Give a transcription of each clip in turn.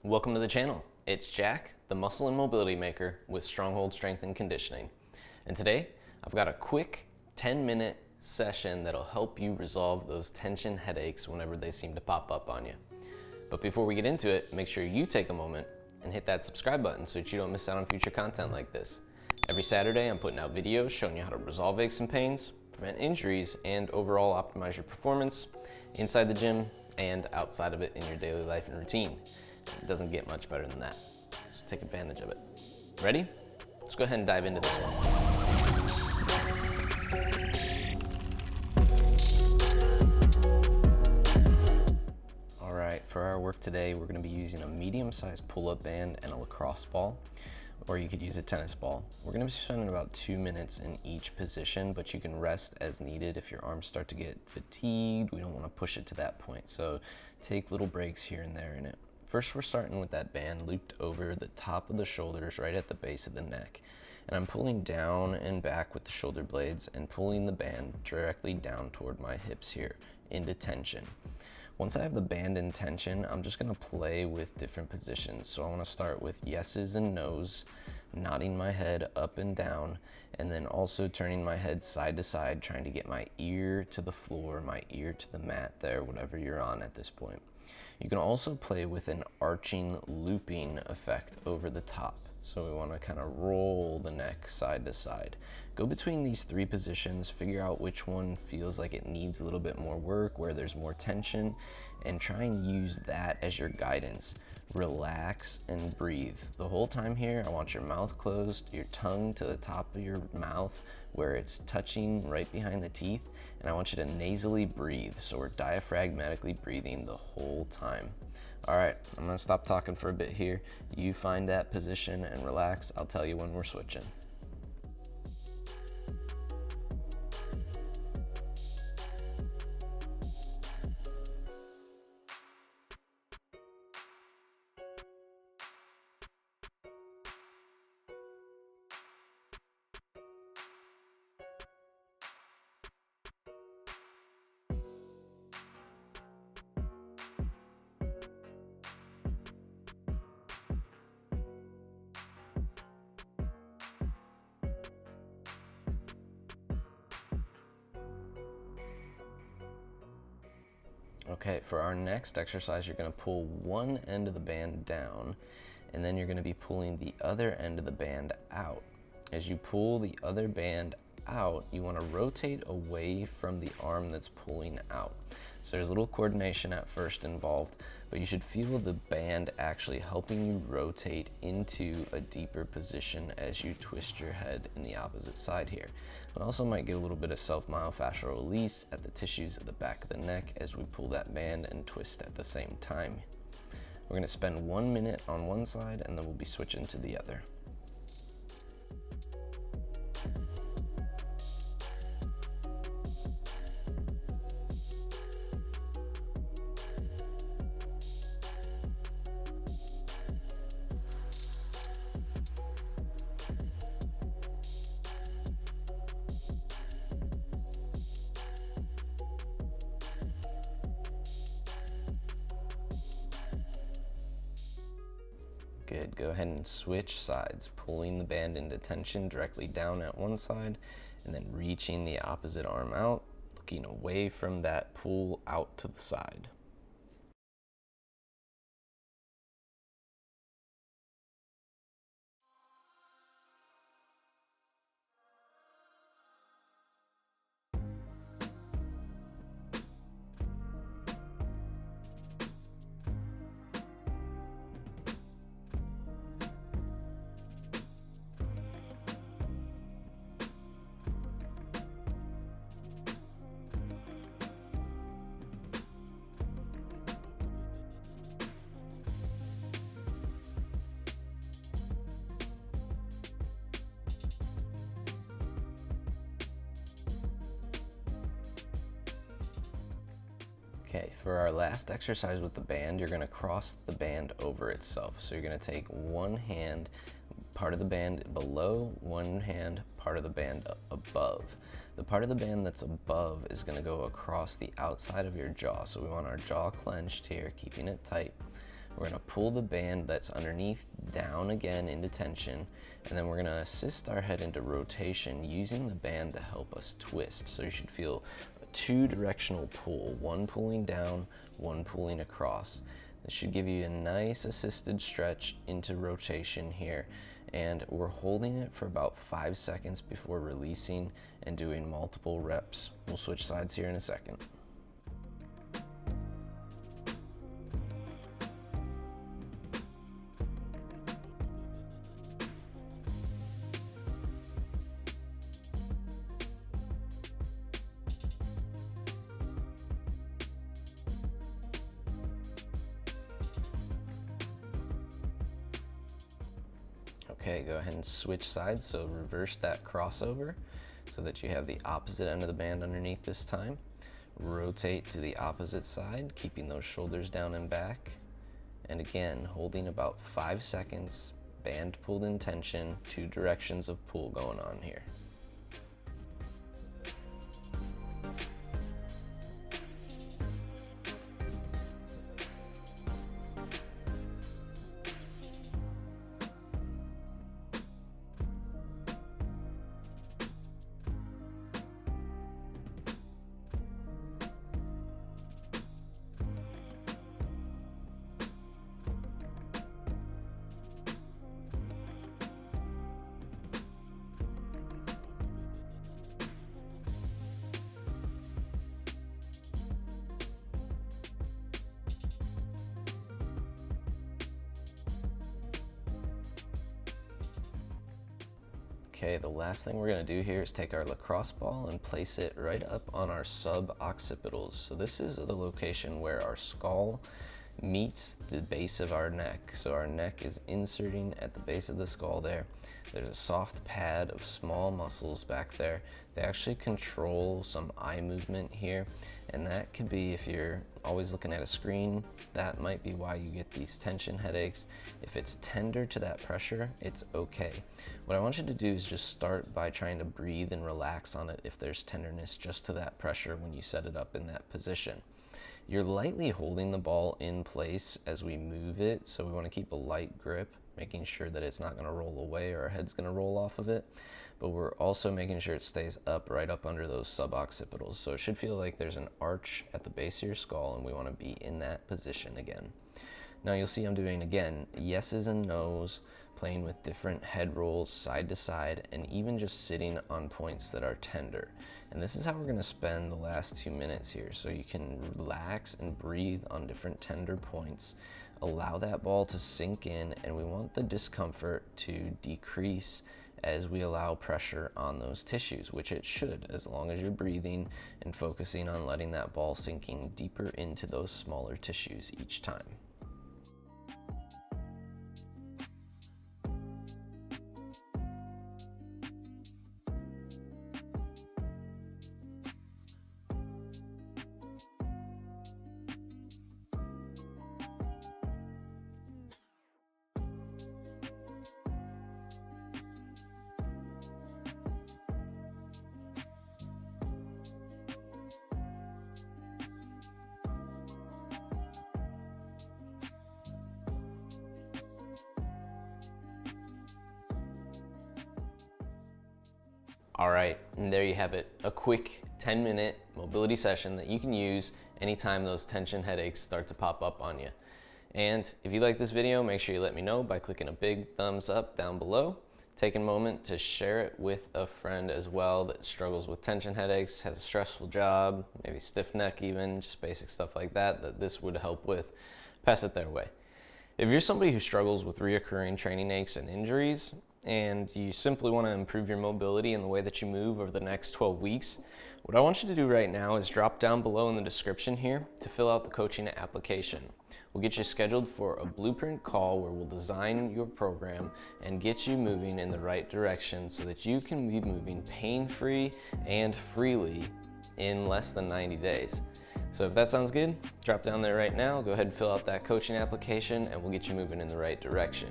Welcome to the channel. It's Jack, the muscle and mobility maker with Stronghold Strength and Conditioning. And today, I've got a quick 10-minute session that'll help you resolve those tension headaches whenever they seem to pop up on you. But before we get into it, make sure you take a moment and hit that subscribe button so that you don't miss out on future content like this. Every Saturday, I'm putting out videos showing you how to resolve aches and pains, prevent injuries, and overall optimize your performance inside the gym and outside of it in your daily life and routine. It doesn't get much better than that, so take advantage of it. Ready? Let's go ahead and dive into this one. All right, for our work today, we're gonna be using a medium-sized pull-up band and a lacrosse ball, or you could use a tennis ball. We're gonna be spending about 2 minutes in each position, but you can rest as needed if your arms start to get fatigued. We don't wanna push it to that point, so take little breaks here and there in it. First, we're starting with that band looped over the top of the shoulders right at the base of the neck. And I'm pulling down and back with the shoulder blades and pulling the band directly down toward my hips here into tension. Once I have the band in tension, I'm just gonna play with different positions. So I wanna start with yeses and nos, nodding my head up and down, and then also turning my head side to side, trying to get my ear to the floor, my ear to the mat there, whatever you're on at this point. You can also play with an arching looping effect over the top. So we want to kind of roll the neck side to side. Go between these 3 positions, figure out which one feels like it needs a little bit more work, where there's more tension, and try and use that as your guidance. Relax and breathe. The whole time here, I want your mouth closed, your tongue to the top of your mouth where it's touching right behind the teeth, and I want you to nasally breathe, so we're diaphragmatically breathing the whole time. All right, I'm gonna stop talking for a bit here. You find that position and relax. I'll tell you when we're switching. Okay, for our next exercise, you're gonna pull one end of the band down, and then you're gonna be pulling the other end of the band out. As you pull the other band out, you wanna rotate away from the arm that's pulling out. So there's a little coordination at first involved, but you should feel the band actually helping you rotate into a deeper position as you twist your head in the opposite side here. We also might get a little bit of self-myofascial release at the tissues at the back of the neck as we pull that band and twist at the same time. We're gonna spend 1 minute on one side and then we'll be switching to the other. Good, go ahead and switch sides, pulling the band into tension directly down at one side, and then reaching the opposite arm out, looking away from that pull out to the side. Okay, for our last exercise with the band, you're gonna cross the band over itself. So you're gonna take one hand, part of the band below, one hand, part of the band above. The part of the band that's above is gonna go across the outside of your jaw. So we want our jaw clenched here, keeping it tight. We're gonna pull the band that's underneath down again into tension, and then we're gonna assist our head into rotation using the band to help us twist. So you should feel a two-directional pull, one pulling down, one pulling across. This should give you a nice assisted stretch into rotation here, and we're holding it for about 5 seconds before releasing and doing multiple reps. We'll switch sides here in a second. Okay, go ahead and switch sides, so reverse that crossover so that you have the opposite end of the band underneath this time. Rotate to the opposite side, keeping those shoulders down and back. And again, holding about 5 seconds, band pulled in tension, two directions of pull going on here. Okay, the last thing we're gonna do here is take our lacrosse ball and place it right up on our suboccipitals. So this is the location where our skull meets the base of our neck. So our neck is inserting at the base of the skull there. There's a soft pad of small muscles back there. They actually control some eye movement here, and that could be, if you're always looking at a screen, that might be why you get these tension headaches. If it's tender to that pressure, it's okay. What I want you to do is just start by trying to breathe and relax on it if there's tenderness just to that pressure when you set it up in that position. You're lightly holding the ball in place as we move it, so we want to keep a light grip, making sure that it's not going to roll away or our head's going to roll off of it. But we're also making sure it stays up, right up under those suboccipitals. So it should feel like there's an arch at the base of your skull, and we want to be in that position again. Now you'll see I'm doing, again, yeses and nos, playing with different head rolls side to side, and even just sitting on points that are tender. And this is how we're going to spend the last 2 minutes here. So you can relax and breathe on different tender points. Allow that ball to sink in, and we want the discomfort to decrease as we allow pressure on those tissues, which it should, as long as you're breathing and focusing on letting that ball sinking deeper into those smaller tissues each time. All right, and there you have it, a quick 10-minute mobility session that you can use anytime those tension headaches start to pop up on you. And if you like this video, make sure you let me know by clicking a big thumbs up down below. Take a moment to share it with a friend as well that struggles with tension headaches, has a stressful job, maybe stiff neck even, just basic stuff like that, that this would help with. Pass it their way. If you're somebody who struggles with reoccurring training aches and injuries, and you simply want to improve your mobility in the way that you move over the next 12 weeks, what I want you to do right now is drop down below in the description here to fill out the coaching application. We'll get you scheduled for a blueprint call where we'll design your program and get you moving in the right direction so that you can be moving pain-free and freely in less than 90 days. So if that sounds good, drop down there right now, go ahead and fill out that coaching application, and we'll get you moving in the right direction.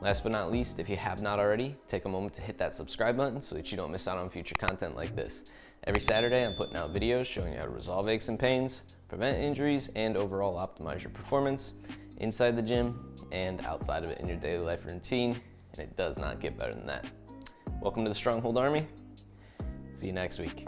Last but not least, if you have not already, take a moment to hit that subscribe button so that you don't miss out on future content like this. Every Saturday, I'm putting out videos showing you how to resolve aches and pains, prevent injuries, and overall optimize your performance. inside the gym and outside of it in your daily life routine, and it does not get better than that. Welcome to the Stronghold Army. See you next week.